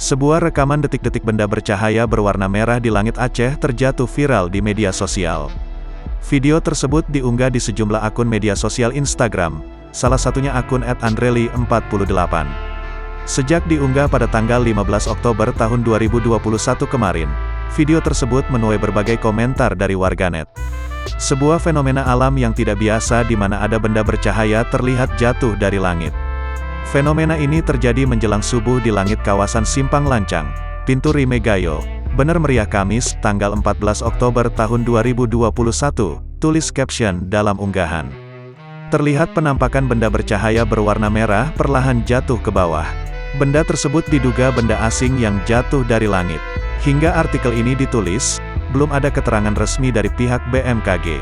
Sebuah rekaman detik-detik benda bercahaya berwarna merah di langit Aceh terjatuh viral di media sosial. Video tersebut diunggah di sejumlah akun media sosial Instagram, salah satunya akun @andreli48. Sejak diunggah pada tanggal 15 Oktober tahun 2021 kemarin, video tersebut menuai berbagai komentar dari warganet. Sebuah fenomena alam yang tidak biasa di mana ada benda bercahaya terlihat jatuh dari langit. Fenomena ini terjadi menjelang subuh di langit kawasan Simpang Lancang, Pintu Rimegayo, Bener Meriah Kamis, tanggal 14 Oktober tahun 2021, tulis caption dalam unggahan. Terlihat penampakan benda bercahaya berwarna merah perlahan jatuh ke bawah. Benda tersebut diduga benda asing yang jatuh dari langit. Hingga artikel ini ditulis, belum ada keterangan resmi dari pihak BMKG.